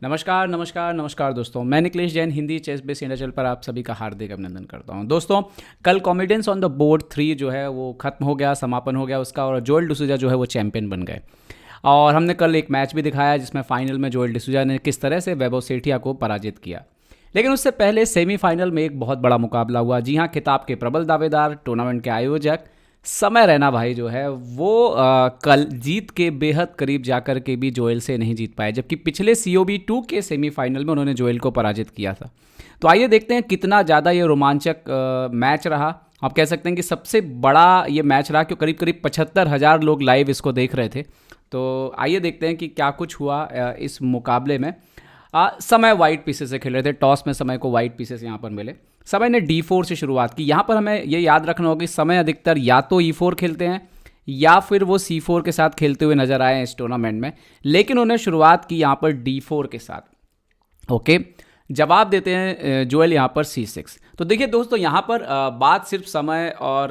नमस्कार नमस्कार नमस्कार दोस्तों, मैं Nikhilesh Jain Hindi ChessBase India channel पर आप सभी का हार्दिक अभिनंदन करता हूं। दोस्तों, कल कॉमेडियंस ऑन द बोर्ड 3 जो है वो खत्म हो गया, समापन हो गया उसका, और जोएल डिसूजा जो है वो चैंपियन बन गए। और हमने कल एक मैच भी दिखाया जिसमें फाइनल में जोएल डिसूजा ने किस तरह से वैभव सेठिया को पराजित किया। लेकिन उससे पहले सेमीफाइनल में एक बहुत बड़ा मुकाबला हुआ। जी हाँ, खिताब के प्रबल दावेदार, टूर्नामेंट के आयोजक समय रैना भाई जो है वो कल जीत के बेहद करीब जाकर के भी जोएल से नहीं जीत पाए, जबकि पिछले COB 2 के सेमीफाइनल में उन्होंने जोएल को पराजित किया था। तो आइए देखते हैं कितना ज़्यादा ये रोमांचक मैच रहा। आप कह सकते हैं कि सबसे बड़ा ये मैच रहा, क्योंकि करीब करीब 75,000 लोग लाइव इसको देख रहे थे। तो आइए देखते हैं कि क्या कुछ हुआ इस मुकाबले में। समय वाइट पीसेस से खेल रहे थे। टॉस में समय को वाइट पीसेस यहाँ पर मिले। समय ने D4 से शुरुआत की। यहाँ पर हमें ये याद रखना होगा कि समय अधिकतर या तो E4 खेलते हैं या फिर वो C4 के साथ खेलते हुए नजर आए हैं इस टूर्नामेंट में, लेकिन उन्होंने शुरुआत की यहाँ पर D4 के साथ। ओके, जवाब देते हैं जोएल यहाँ पर C6। तो देखिए दोस्तों, यहाँ पर बात सिर्फ समय और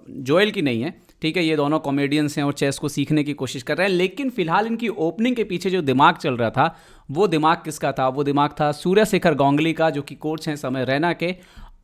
जोएल की नहीं है, ठीक है। ये दोनों कॉमेडियंस हैं और चेस को सीखने की कोशिश कर रहे हैं, लेकिन फिलहाल इनकी ओपनिंग के पीछे जो दिमाग चल रहा था वो दिमाग किसका था? वो दिमाग था सूर्य शेखर गांगुली का, जो कि कोच हैं समय रैना के,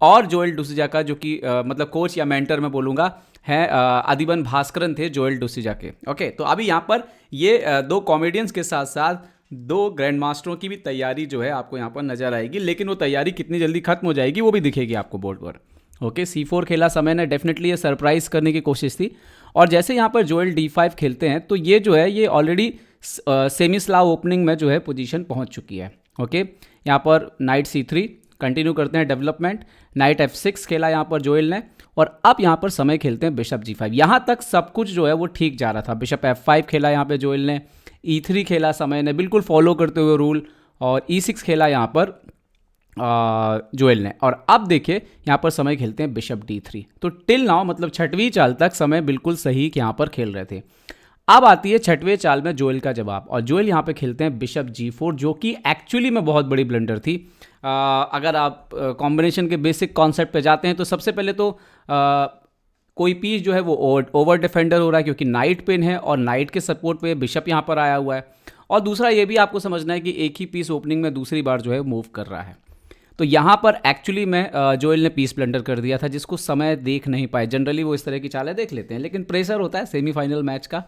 और जोएल डिसूजा का, जो कि मतलब कोच या मेंटर मैं बोलूँगा है अधिबन भास्करन थे जोएल डिसूजा के। ओके, तो अभी यहाँ पर ये दो कॉमेडियंस के साथ साथ दो ग्रैंड मास्टरों की भी तैयारी जो है आपको यहाँ पर नजर आएगी, लेकिन वो तैयारी कितनी जल्दी खत्म हो जाएगी वो भी दिखेगी आपको बोर्ड पर। ओके, C4 खेला समय ने, डेफिनेटली ये सरप्राइज करने की कोशिश थी। और जैसे यहाँ पर जोएल D5 खेलते हैं तो ये जो है ये ऑलरेडी सेमी स्लाव ओपनिंग में जो है पोजीशन पहुँच चुकी है। ओके, यहाँ पर नाइट C3 कंटिन्यू करते हैं डेवलपमेंट। नाइट F6 खेला यहाँ पर जोएल ने, और अब यहाँ पर समय खेलते हैं बिशप G5। यहाँ तक सब कुछ जो है वो ठीक जा रहा था। बिशप F5 खेला यहाँ पे जोएल ने, E3 खेला समय ने बिल्कुल फॉलो करते हुए रूल, और E6 खेला यहाँ पर जोएल ने। और अब देखिए यहाँ पर समय खेलते हैं बिशप D3। तो टिल नाउ मतलब छठवीं चाल तक समय बिल्कुल सही यहाँ पर खेल रहे थे। अब आती है छठवें चाल में जोएल का जवाब, और जोएल यहाँ पे खेलते हैं बिशप G4, जो कि एक्चुअली में बहुत बड़ी ब्लंडर थी। अगर आप कॉम्बिनेशन के बेसिक कॉन्सेप्ट पे जाते हैं तो सबसे पहले तो कोई पीस जो है वो ओवर डिफेंडर हो रहा है, क्योंकि नाइट पिन है और नाइट के सपोर्ट पे बिशप यहाँ पर आया हुआ है। और दूसरा ये भी आपको समझना है कि एक ही पीस ओपनिंग में दूसरी बार जो है मूव कर रहा है। तो यहाँ पर एक्चुअली में जोएल ने पीस ब्लंडर कर दिया था, जिसको समय देख नहीं पाए। जनरली वो इस तरह की चालें देख लेते हैं, लेकिन प्रेशर होता है सेमीफाइनल मैच का।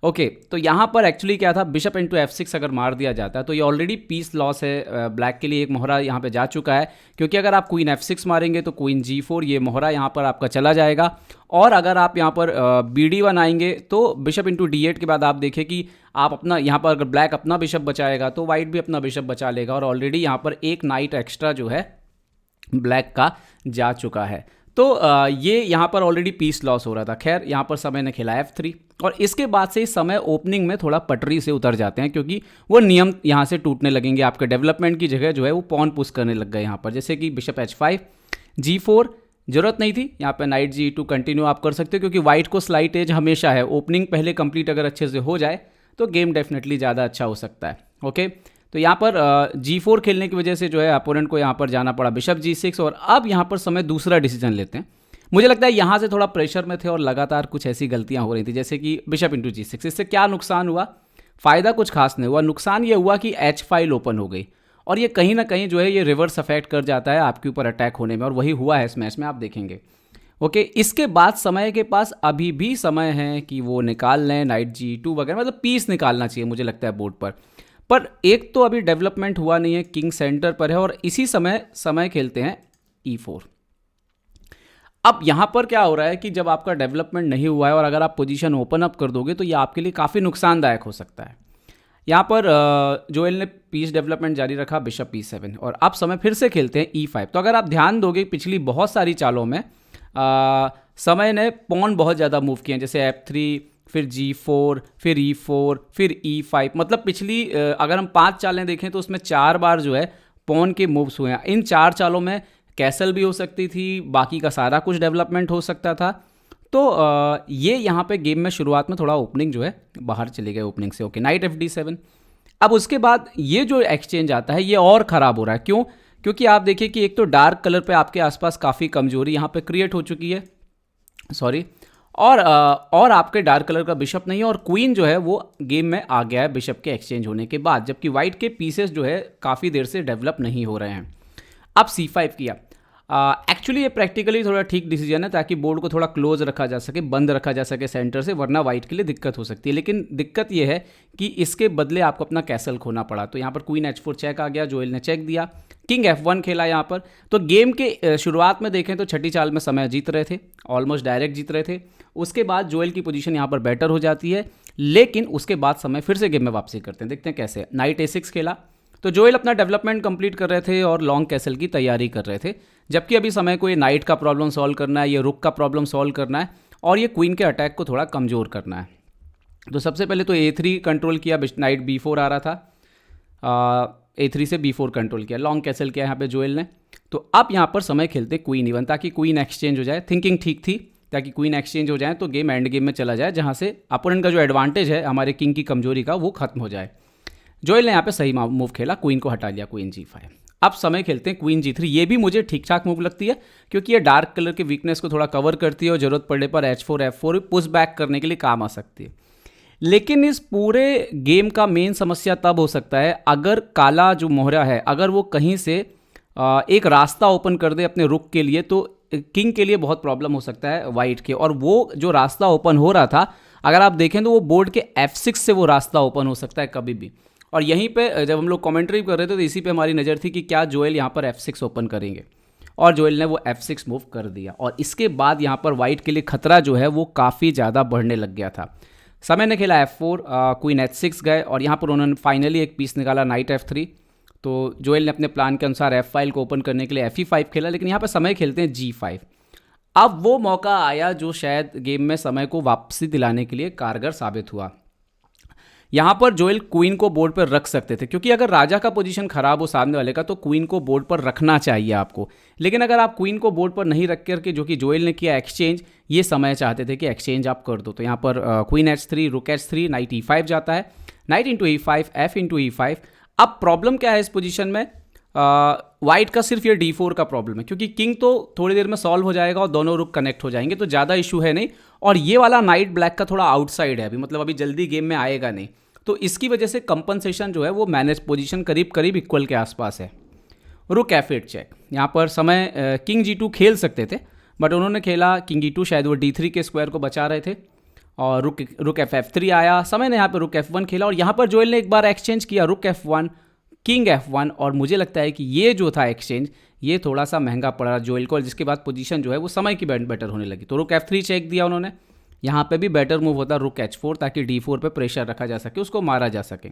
ओके, तो यहाँ पर एक्चुअली क्या था, बिशप इंटू F6 अगर मार दिया जाता है तो ये ऑलरेडी पीस लॉस है। ब्लैक के लिए एक मोहरा यहाँ पे जा चुका है, क्योंकि अगर आप क्वीन F6 मारेंगे तो क्वीन G4, ये मोहरा यहाँ पर आपका चला जाएगा। और अगर आप यहाँ पर BD1 आएंगे तो बिशप इंटू D8 के बाद आप देखें कि आप अपना यहाँ पर अगर ब्लैक अपना बिशप बचाएगा तो वाइट भी अपना बिशप बचा लेगा, और ऑलरेडी यहाँ पर एक नाइट एक्स्ट्रा जो है ब्लैक का जा चुका है। तो ये यहाँ पर ऑलरेडी पीस लॉस हो रहा था। खैर, यहाँ पर समय ने खेला F3, और इसके बाद से ही समय ओपनिंग में थोड़ा पटरी से उतर जाते हैं, क्योंकि वो नियम यहाँ से टूटने लगेंगे। आपके डेवलपमेंट की जगह जो है वो पॉन पुश करने लग गए यहाँ पर, जैसे कि बिशप H5, G4 जरूरत नहीं थी। यहाँ पर नाइट G2 कंटिन्यू आप कर सकते हो, क्योंकि वाइट को स्लाइट एज हमेशा है। ओपनिंग पहले कंप्लीट अगर अच्छे से हो जाए तो गेम डेफिनेटली ज़्यादा अच्छा हो सकता है। ओके, तो यहाँ पर G4 खेलने की वजह से जो है अपोनेंट को यहाँ पर जाना पड़ा बिशप G6, और अब यहाँ पर समय दूसरा डिसीजन लेते हैं। मुझे लगता है यहाँ से थोड़ा प्रेशर में थे और लगातार कुछ ऐसी गलतियाँ हो रही थी, जैसे कि बिशप इंटू G6। इससे क्या नुकसान हुआ? फ़ायदा कुछ खास नहीं हुआ। नुकसान ये हुआ कि H फाइल ओपन हो गई, और ये कहीं ना कहीं जो है ये रिवर्स अफेक्ट कर जाता है आपके ऊपर अटैक होने में, और वही हुआ है इस मैच में, आप देखेंगे। ओके, इसके बाद समय के पास अभी भी समय है कि वो निकाल लें नाइट G2 वगैरह, मतलब पीस निकालना चाहिए मुझे लगता है बोर्ड पर एक तो अभी डेवलपमेंट हुआ नहीं है, किंग सेंटर पर है, और इसी समय खेलते हैं E4। अब यहाँ पर क्या हो रहा है कि जब आपका डेवलपमेंट नहीं हुआ है और अगर आप पोजीशन ओपन अप कर दोगे तो ये आपके लिए काफ़ी नुकसानदायक हो सकता है। यहाँ पर जोएल ने पीस डेवलपमेंट जारी रखा बिशप E7, और अब समय फिर से खेलते हैं E5। तो अगर आप ध्यान दोगे पिछली बहुत सारी चालों में समय ने पॉन बहुत ज़्यादा मूव किए हैं, जैसे F3, फिर G4, फिर E4, फिर E5। मतलब पिछली अगर हम 5 चालें देखें तो उसमें 4 बार जो है पॉन के मूव्स हुए हैं। इन 4 चालों में कैसल भी हो सकती थी, बाकी का सारा कुछ डेवलपमेंट हो सकता था। तो ये यहाँ पे गेम में शुरुआत में थोड़ा ओपनिंग जो है बाहर चले गए ओपनिंग से। Okay, night FD7। अब उसके बाद ये जो एक्सचेंज आता है ये और ख़राब हो रहा है। क्यों? क्योंकि आप देखिए कि एक तो डार्क कलर पे आपके आसपास काफ़ी कमजोरी यहाँ पे क्रिएट हो चुकी है, सॉरी, और आपके डार्क कलर का बिशप नहीं है और क्वीन जो है वो गेम में आ गया है बिशप के एक्सचेंज होने के बाद, जबकि वाइट के पीसेस जो है काफ़ी देर से डेवलप नहीं हो रहे हैं। अब C5 किया। एक्चुअली ये प्रैक्टिकली थोड़ा ठीक डिसीजन है ताकि बोर्ड को थोड़ा क्लोज रखा जा सके, बंद रखा जा सके सेंटर से, वरना वाइट के लिए दिक्कत हो सकती है। लेकिन दिक्कत ये है कि इसके बदले आपको अपना कैसल खोना पड़ा। तो यहाँ पर क्वीन H4 चेक आ गया, जोएल ने चेक दिया, किंग F1 खेला यहाँ पर। तो गेम के शुरुआत में देखें तो छठी चाल में समय जीत रहे थे, ऑलमोस्ट डायरेक्ट जीत रहे थे। उसके बाद जोएल की पोजीशन यहाँ पर बेटर हो जाती है, लेकिन उसके बाद समय फिर से गेम में वापसी करते हैं। देखते हैं कैसे। नाइट A6 खेला तो जोएल अपना डेवलपमेंट कंप्लीट कर रहे थे और लॉन्ग कैसल की तैयारी कर रहे थे, जबकि अभी समय को ये नाइट का प्रॉब्लम सॉल्व करना है, ये रुक का प्रॉब्लम सॉल्व करना है और ये क्वीन के अटैक को थोड़ा कमज़ोर करना है। तो सबसे पहले तो A3 कंट्रोल किया, नाइट B4 आ रहा था, A3 से B4 कंट्रोल किया, लॉन्ग कैसल किया यहाँ पे जोएल ने। तो अब यहाँ पर समय खेलते क्वीन E1 ताकि क्वीन एक्सचेंज हो जाए। थिंकिंग ठीक थी, ताकि क्वीन एक्सचेंज हो जाए तो गेम एंड गेम में चला जाए, जहाँ से अपोनेंट का जो एडवांटेज है हमारे किंग की कमजोरी का वो खत्म हो जाए। जोएल ने यहाँ पे सही मूव खेला, क्वीन को हटा लिया, क्वीन G5। अब समय खेलते हैं क्वीन G3। ये भी मुझे ठीक ठाक मूव लगती है क्योंकि ये डार्क कलर के वीकनेस को थोड़ा कवर करती है और जरूरत पड़ने पर H4 F4 पुश बैक करने के लिए काम आ सकती है। लेकिन इस पूरे गेम का मेन समस्या तब हो सकता है अगर काला जो मोहरा है अगर वो कहीं से एक रास्ता ओपन कर दे अपने रुक के लिए, तो किंग के लिए बहुत प्रॉब्लम हो सकता है वाइट के। और वो जो रास्ता ओपन हो रहा था अगर आप देखें तो वो बोर्ड के F6 से वो रास्ता ओपन हो सकता है कभी भी। और यहीं पे जब हम लोग कमेंट्री कर रहे थे तो इसी पे हमारी नज़र थी कि क्या जोएल यहाँ पर F6 ओपन करेंगे, और जोएल ने वो F6 मूव कर दिया। और इसके बाद यहाँ पर वाइट के लिए खतरा जो है वो काफ़ी ज़्यादा बढ़ने लग गया था। समय ने खेला F4, क्वीन H6 गए और यहाँ पर उन्होंने फाइनली एक पीस निकाला नाइट F3। तो जोएल ने अपने प्लान के अनुसार F फाइल को ओपन करने के लिए FE5 खेला, लेकिन यहाँ पर समय खेलते हैं G5। अब वो मौका आया जो शायद गेम में समय को वापसी दिलाने के लिए कारगर साबित हुआ। यहाँ पर जोएल क्वीन को बोर्ड पर रख सकते थे, क्योंकि अगर राजा का पोजीशन खराब हो सामने वाले का तो क्वीन को बोर्ड पर रखना चाहिए आपको। लेकिन अगर आप क्वीन को बोर्ड पर नहीं रख करके, जो कि जोएल ने किया एक्सचेंज, ये समय चाहते थे कि एक्सचेंज आप कर दो। तो यहाँ पर क्वीन H3, रुक H3, नाइट E5 जाता है, night into E5, F into E5। अब प्रॉब्लम क्या है इस पोजीशन में, वाइट का सिर्फ ये D4 का प्रॉब्लम है, क्योंकि किंग तो थोड़ी देर में सॉल्व हो जाएगा और दोनों रुक कनेक्ट हो जाएंगे, तो ज़्यादा इशू है नहीं। और ये वाला नाइट ब्लैक का थोड़ा आउटसाइड है अभी, मतलब अभी जल्दी गेम में आएगा नहीं, तो इसकी वजह से कंपनसेशन जो है वो मैनेज पोजीशन करीब करीब इक्वल के आसपास है। रुक F8 चेक। यहाँ पर समय किंग G2 खेल सकते थे, बट उन्होंने खेला किंग E2, शायद वो D3 के स्क्वायर को बचा रहे थे, और रुक F3 आया। समय ने यहाँ पर रुक F1 खेला और यहाँ पर जोएल ने एक बार एक्सचेंज किया, रुक F1, किंग F1। और मुझे लगता है कि ये जो था एक्सचेंज ये थोड़ा सा महंगा पड़ा जोएल को, जिसके बाद पोजीशन जो है वो समय की बेटर होने लगी। तो रुक F3 चेक दिया उन्होंने। यहाँ पे भी बेटर मूव होता रुक H4, ताकि D4 पे प्रेशर रखा जा सके, उसको मारा जा सके।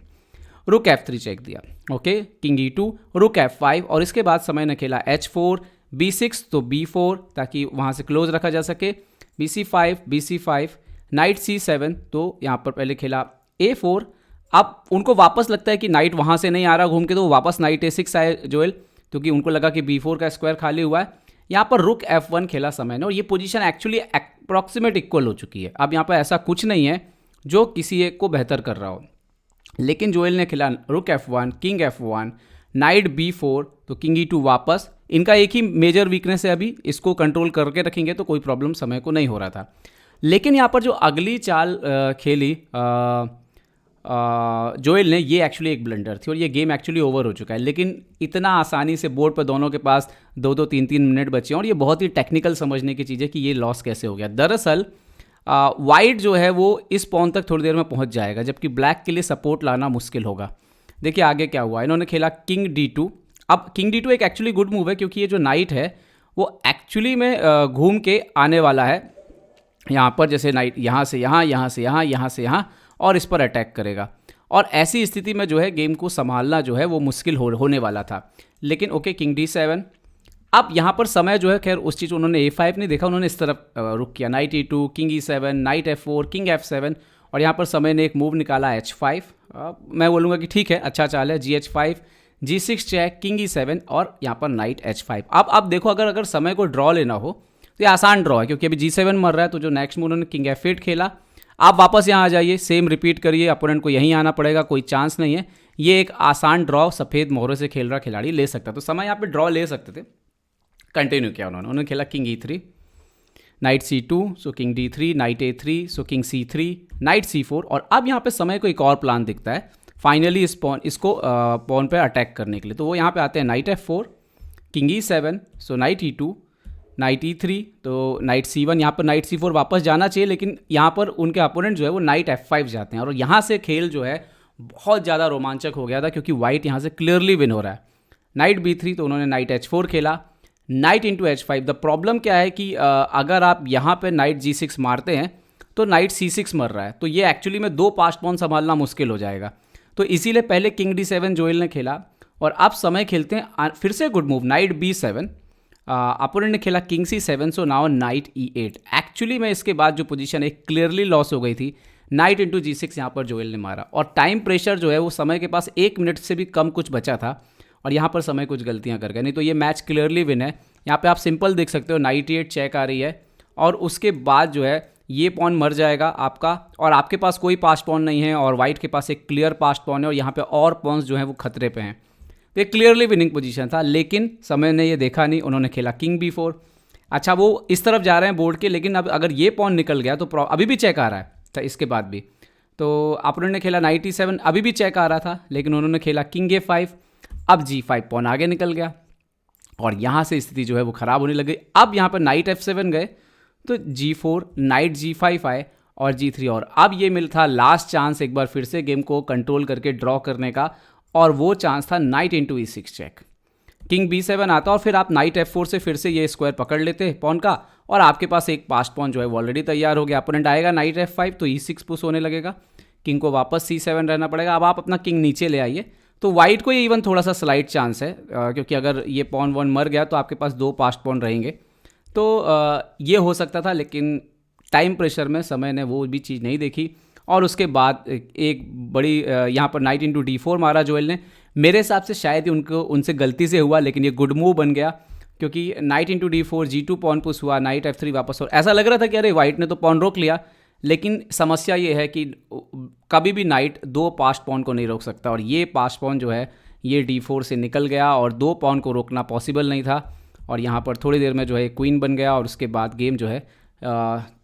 रुक F3 चेक दिया, ओके, किंग E2, रुक F5, और इसके बाद समय ने खेला H4, B6 तो B4 ताकि वहाँ से क्लोज रखा जा सके, BC5, BC5, नाइट C7, तो यहाँ पर पहले खेला A4। अब उनको वापस लगता है कि नाइट वहाँ से नहीं आ रहा घूम के, तो वो वापस नाइट A6 आए जोएल, क्योंकि उनको लगा कि B4 का स्क्वायर खाली हुआ है। यहाँ पर रुक F1 खेला समय ने, और ये पोजीशन एक्चुअली अप्रॉक्सीमेट इक्वल हो चुकी है। अब यहाँ पर ऐसा कुछ नहीं है जो किसी एक को बेहतर कर रहा हो, लेकिन जोएल ने खेला रुक F1, king F1, night B4, तो किंग E2 वापस। इनका एक ही मेजर वीकनेस है अभी, इसको कंट्रोल करके रखेंगे तो कोई प्रॉब्लम समय को नहीं हो रहा था। लेकिन यहाँ पर जो अगली चाल खेली जोएल ने, ये एक्चुअली एक ब्लंडर थी और ये गेम एक्चुअली ओवर हो चुका है। लेकिन इतना आसानी से बोर्ड पर दोनों के पास 2-2, 3-3 मिनट बचे हैं, और ये बहुत ही टेक्निकल समझने की चीज़ है कि ये लॉस कैसे हो गया। दरअसल वाइट जो है वो इस पॉन तक थोड़ी देर में पहुंच जाएगा, जबकि ब्लैक के लिए सपोर्ट लाना मुश्किल होगा। देखिए आगे क्या हुआ, इन्होंने खेला किंग D2। अब किंग D2 एक एक्चुअली गुड मूव है, क्योंकि ये जो नाइट है वो एक्चुअली में घूम के आने वाला है यहाँ पर, जैसे नाइट यहाँ से यहाँ, यहाँ से यहाँ, यहाँ से यहाँ, और इस पर अटैक करेगा। और ऐसी स्थिति में जो है गेम को संभालना जो है वो मुश्किल होने वाला था। लेकिन ओके, किंग D7। अब यहाँ पर समय जो है, खैर उस चीज़ उन्होंने A5 नहीं देखा, उन्होंने इस तरफ रुक किया, night E2, king E7, night F4, king F7, और यहाँ पर समय ने एक मूव निकाला H5। मैं बोलूँगा कि ठीक है, अच्छा चाल है, GH5, G6 check, king E7, और यहाँ पर नाइट H5। अब देखो, अगर समय को ड्रॉ लेना हो तो ये आसान ड्रॉ है, क्योंकि अभी G7 मर रहा है, तो जो नेक्स्ट मूव उन्होंने किंग F8 खेला। आप वापस यहाँ आ जाइए, सेम रिपीट करिए, अपोनेंट को यहीं आना पड़ेगा, कोई चांस नहीं है। ये एक आसान ड्रॉ सफ़ेद मोहरे से खेल रहा खिलाड़ी ले सकता, तो समय यहाँ पे ड्रॉ ले सकते थे। कंटिन्यू किया उन्होंने खेला किंग E3। नाइट C2, सो किंग D3, नाइट A3, सो किंग C3, नाइट C4। और अब यहाँ पे समय को एक और प्लान दिखता है फाइनली इसको पॉन पे अटैक करने के लिए। तो वो यहाँ पे आते हैं नाइट F4, किंग E7, सो नाइट E2, नाइट E3, तो नाइट C1। यहाँ पर नाइट C4 वापस जाना चाहिए, लेकिन यहाँ पर उनके अपोनेंट जो है वो नाइट F5 जाते हैं और यहाँ से खेल जो है बहुत ज़्यादा रोमांचक हो गया था, क्योंकि वाइट यहाँ से क्लियरली विन हो रहा है। नाइट B3, तो उन्होंने नाइट H4 खेला, night into H5। The problem क्या है कि अगर आप यहाँ पे नाइट G6 मारते हैं तो नाइट C6 मर रहा है, तो ये एक्चुअली में 2 पास्ट पॉन संभालना मुश्किल हो जाएगा। तो इसीलिए पहले किंग D7 जोएल ने खेला और अब समय खेलते हैं फिर से good move night B7। Opponent ने खेला king C7, so now night E8। Actually में इसके बाद जो पोजीशन एक क्लियरली लॉस हो गई थी, नाइट इंटू G6 यहाँ पर जोएल ने मारा और टाइम प्रेशर जो है वो समय के पास 1 मिनट से भी कम कुछ बचा था और यहाँ पर समय कुछ गलतियाँ कर गया, नहीं तो ये मैच क्लियरली विन है। यहाँ पे आप सिंपल देख सकते हो नाइट E8 चेक आ रही है और उसके बाद जो है ये पॉन मर जाएगा आपका और आपके पास कोई पास्ट पॉन नहीं है और वाइट के पास एक क्लियर पास्ट पॉन है और यहाँ पे और पॉन्स जो हैं वो खतरे पे हैं। तो ये क्लियरली विनिंग पोजीशन था, लेकिन समय ने ये देखा नहीं, उन्होंने खेला किंग B4। अच्छा, वो इस तरफ जा रहे हैं बोर्ड के, लेकिन अब अगर ये पॉन निकल गया तो अभी भी चेक आ रहा है था इसके बाद भी। तो अपोनेंट ने खेला नाइट E7, अभी भी चेक आ रहा था, लेकिन उन्होंने खेला किंग A5। अब G5 पॉन आगे निकल गया और यहाँ से स्थिति जो है वो ख़राब होने लगी। अब यहाँ पर नाइट F7 गए तो G4, नाइट G5 आए और G3। और अब ये मिल था लास्ट चांस एक बार फिर से गेम को कंट्रोल करके ड्रॉ करने का, और वो चांस था night into E6 check. King B7 आता और फिर आप नाइट F4 से फिर से ये स्क्वायर पकड़ लेते पॉन का और आपके पास एक पास्ट पॉन जो है वो ऑलरेडी तैयार हो गया। अपोनेंट आएगा नाइट F5 तो E6 पुश होने लगेगा, किंग को वापस C7 रहना पड़ेगा। अब आप अपना किंग नीचे ले आइए, तो वाइट को ये इवन थोड़ा सा स्लाइड चांस है, क्योंकि अगर ये पॉन वन मर गया तो आपके पास 2 पास्ट पॉन रहेंगे। तो ये हो सकता था, लेकिन टाइम प्रेशर में समय ने वो भी चीज़ नहीं देखी और उसके बाद एक बड़ी यहाँ पर नाइट इंटू D4 मारा जोएल ने। मेरे हिसाब से शायद ही उनसे गलती से हुआ, लेकिन ये गुड मूव बन गया, क्योंकि knight into D4 G2 pawn push हुआ, नाइट F3 वापस। और ऐसा लग रहा था कि अरे वाइट ने तो पॉन रोक लिया, लेकिन समस्या ये है कि कभी भी नाइट 2 पास्ट पॉन को नहीं रोक सकता और ये पास्ट पॉन जो है ये D4 से निकल गया और 2 पॉन को रोकना पॉसिबल नहीं था। और यहाँ पर थोड़ी देर में जो है क्वीन बन गया और उसके बाद गेम जो है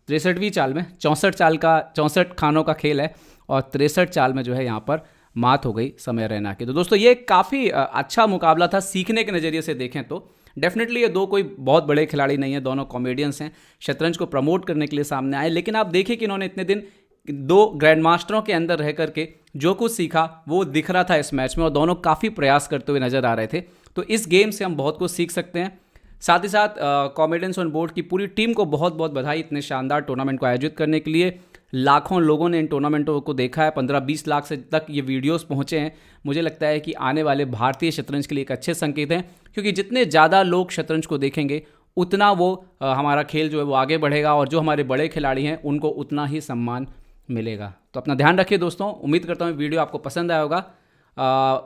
63वीं चाल में 64 खानों का खेल है और 63 चाल में जो है यहाँ पर मात हो गई समय रैना की। तो दोस्तों ये काफ़ी अच्छा मुकाबला था, सीखने के नज़रिए से देखें तो डेफिनेटली ये 2 कोई बहुत बड़े खिलाड़ी नहीं है, दोनों कॉमेडियंस हैं, शतरंज को प्रमोट करने के लिए सामने आए। लेकिन आप देखिए कि इन्होंने इतने दिन 2 ग्रैंड मास्टरों के अंदर रह करके जो कुछ सीखा वो दिख रहा था इस मैच में और दोनों काफ़ी प्रयास करते हुए नज़र आ रहे थे। तो इस गेम से हम बहुत कुछ सीख सकते हैं। साथ ही साथ कॉमेडियंस ऑन बोर्ड की पूरी टीम को बहुत बहुत बधाई इतने शानदार टूर्नामेंट को आयोजित करने के लिए। लाखों लोगों ने इन टूर्नामेंटों को देखा है, 15-20 लाख से तक ये वीडियोस पहुंचे हैं। मुझे लगता है कि आने वाले भारतीय शतरंज के लिए एक अच्छे संकेत हैं, क्योंकि जितने ज़्यादा लोग शतरंज को देखेंगे उतना वो हमारा खेल जो है वो आगे बढ़ेगा और जो हमारे बड़े खिलाड़ी हैं उनको उतना ही सम्मान मिलेगा। तो अपना ध्यान रखिए दोस्तों, उम्मीद करता हूँ वीडियो आपको पसंद आया होगा।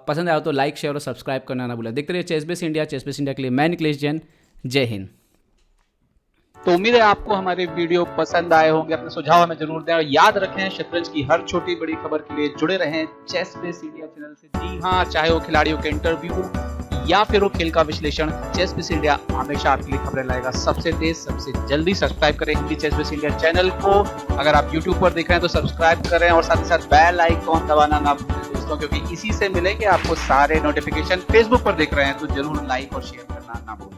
पसंद आया तो लाइक, शेयर और सब्सक्राइब करना ना भूलें। देखते रहिए चेसबेस इंडिया। चेसबेस इंडिया के लिए मैं निकलेश जैन, जय हिंद। तो उम्मीद है आपको हमारे वीडियो पसंद आए होंगे, अपने सुझाव हमें जरूर दें और याद रखें शतरंज की हर छोटी बड़ी खबर के लिए जुड़े रहें चेसबेस इंडिया चैनल से। जी हाँ, चाहे वो खिलाड़ियों के इंटरव्यू या फिर वो खेल का विश्लेषण, चेसबेस इंडिया हमेशा आपके लिए खबरें लाएगा सबसे तेज सबसे जल्दी। सब्सक्राइब करें हिंदी चेसबेस इंडिया चैनल को। अगर आप यूट्यूब पर देख रहे हैं तो सब्सक्राइब करें और साथ ही साथ बेल आइकॉन दबाना ना भूलें दोस्तों, क्योंकि इसी से मिलेंगे आपको सारे नोटिफिकेशन। फेसबुक पर देख रहे हैं तो जरूर लाइक और शेयर करना ना भूलें।